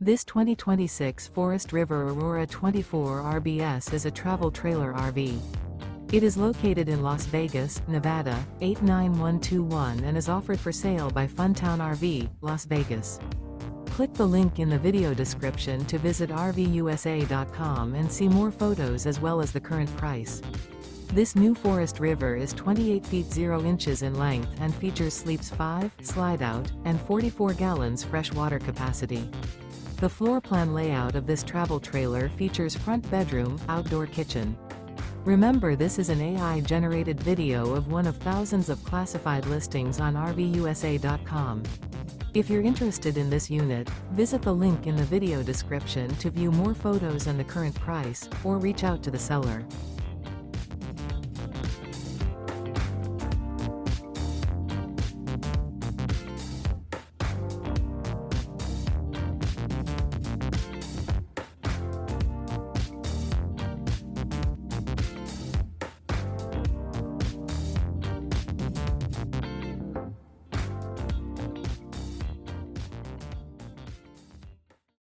This 2026 Forest River Aurora 24 RBS is a travel trailer RV. It is located in Las Vegas, Nevada, 89121 and is offered for sale by Funtown RV, Las Vegas. Click the link in the video description to visit RVUSA.com and see more photos as well as the current price. This new Forest River is 28 feet 0 inches in length and features sleeps 5, slide-out, and 44 gallons fresh water capacity. The floor plan layout of this travel trailer features front bedroom, outdoor kitchen. Remember, this is an AI-generated video of one of thousands of classified listings on RVUSA.com. If you're interested in this unit, visit the link in the video description to view more photos and the current price, or reach out to the seller.